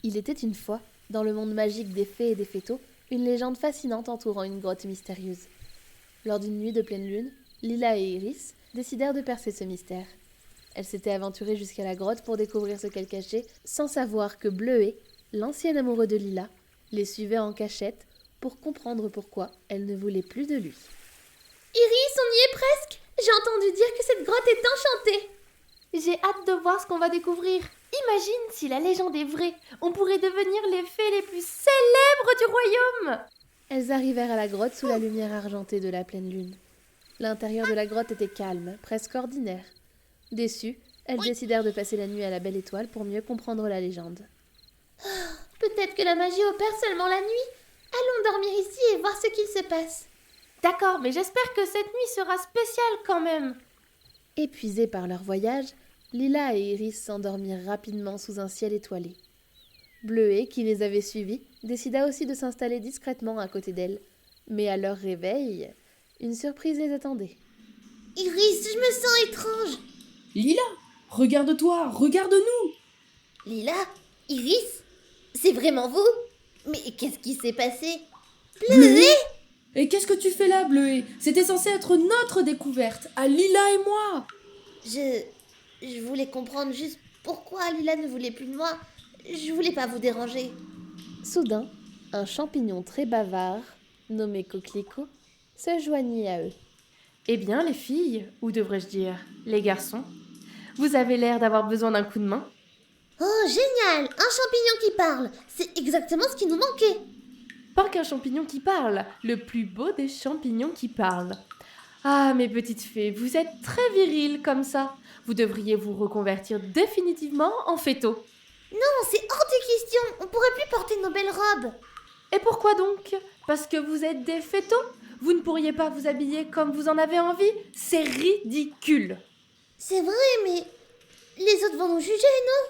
Il était une fois, dans le monde magique des fées et des fétos, une légende fascinante entourant une grotte mystérieuse. Lors d'une nuit de pleine lune, Lila et Iris décidèrent de percer ce mystère. Elles s'étaient aventurées jusqu'à la grotte pour découvrir ce qu'elle cachait, sans savoir que Bleuet, l'ancien amoureux de Lila, les suivait en cachette pour comprendre pourquoi elle ne voulait plus de lui. Iris, on y est presque. J'ai entendu dire que cette grotte est enchantée. J'ai hâte de voir ce qu'on va découvrir. Imagine si la légende est vraie. On pourrait devenir les fées les plus célèbres du royaume. Elles arrivèrent à la grotte sous la lumière argentée de la pleine lune. L'intérieur de la grotte était calme, presque ordinaire. Déçues, elles décidèrent de passer la nuit à la Belle Étoile pour mieux comprendre la légende. Peut-être que la magie opère seulement la nuit. Allons dormir ici et voir ce qu'il se passe. D'accord, mais j'espère que cette nuit sera spéciale quand même. Épuisées par leur voyage, Lila et Iris s'endormirent rapidement sous un ciel étoilé. Bleuet, qui les avait suivies, décida aussi de s'installer discrètement à côté d'elles. Mais à leur réveil, une surprise les attendait. Iris, je me sens étrange. Lila, regarde-toi, regarde-nous. Lila, Iris, c'est vraiment vous? Mais qu'est-ce qui s'est passé? Bleuet? Et qu'est-ce que tu fais là, Bleuet? C'était censé être notre découverte, à Lila et moi. Je voulais comprendre juste pourquoi Lila ne voulait plus de moi. Je voulais pas vous déranger. Soudain, un champignon très bavard, nommé Coquelicot, se joignit à eux. Eh bien, les filles, ou devrais-je dire, les garçons, vous avez l'air d'avoir besoin d'un coup de main. Oh, génial! Un champignon qui parle! C'est exactement ce qui nous manquait! Pas qu'un champignon qui parle, le plus beau des champignons qui parlent. Ah, mes petites fées, vous êtes très viriles comme ça. Vous devriez vous reconvertir définitivement en féto. Non, c'est hors de question! On pourrait plus porter nos belles robes! Et pourquoi donc? Parce que vous êtes des fétos? Vous ne pourriez pas vous habiller comme vous en avez envie? C'est ridicule! C'est vrai, mais les autres vont nous juger, non?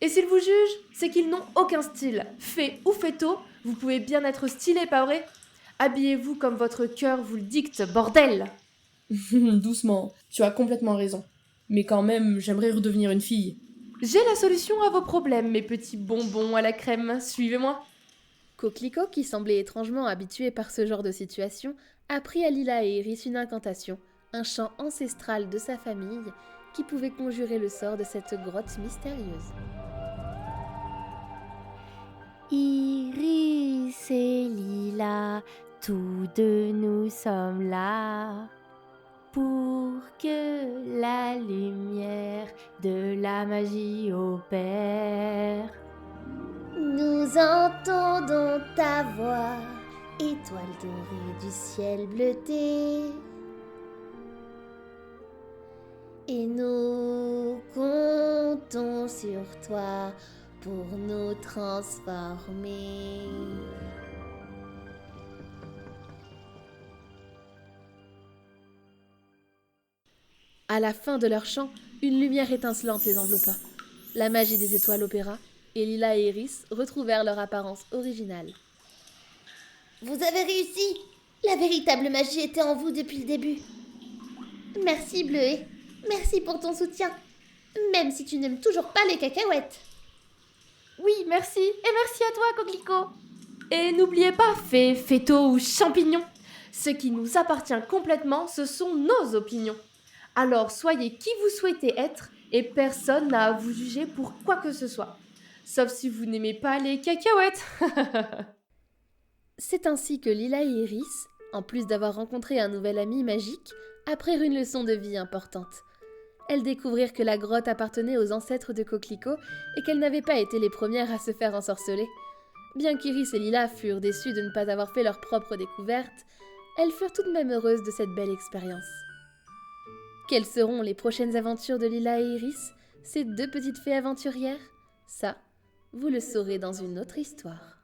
Et s'ils vous jugent, c'est qu'ils n'ont aucun style. Fée ou féto, vous pouvez bien être stylé, pas vrai? Habillez-vous comme votre cœur vous le dicte, bordel! Doucement, tu as complètement raison. Mais quand même, j'aimerais redevenir une fille. J'ai la solution à vos problèmes, mes petits bonbons à la crème. Suivez-moi. Coquelicot, qui semblait étrangement habitué par ce genre de situation, apprit à Lila et Iris une incantation, un chant ancestral de sa famille, qui pouvait conjurer le sort de cette grotte mystérieuse. Iris et Lila, tous deux nous sommes là pour que la lumière de la magie opère. Nous entendons ta voix, étoile dorée du ciel bleuté. Et nous comptons sur toi pour nous transformer. À la fin de leur chant, une lumière étincelante les enveloppa. La magie des étoiles opéra, et Lila et Iris retrouvèrent leur apparence originale. Vous avez réussi! La véritable magie était en vous depuis le début. Merci Bleuet, merci pour ton soutien, même si tu n'aimes toujours pas les cacahuètes. Oui, merci. Et merci à toi, Coquelicot. Et n'oubliez pas, fées, fétos ou champignons, ce qui nous appartient complètement, ce sont nos opinions. Alors soyez qui vous souhaitez être et personne n'a à vous juger pour quoi que ce soit. Sauf si vous n'aimez pas les cacahuètes. C'est ainsi que Lila et Iris, en plus d'avoir rencontré un nouvel ami magique, apprirent une leçon de vie importante. Elles découvrirent que la grotte appartenait aux ancêtres de Coquelicot et qu'elles n'avaient pas été les premières à se faire ensorceler. Bien qu'Iris et Lila furent déçues de ne pas avoir fait leur propre découverte, elles furent tout de même heureuses de cette belle expérience. Quelles seront les prochaines aventures de Lila et Iris, ces deux petites fées aventurières? Ça, vous le saurez dans une autre histoire.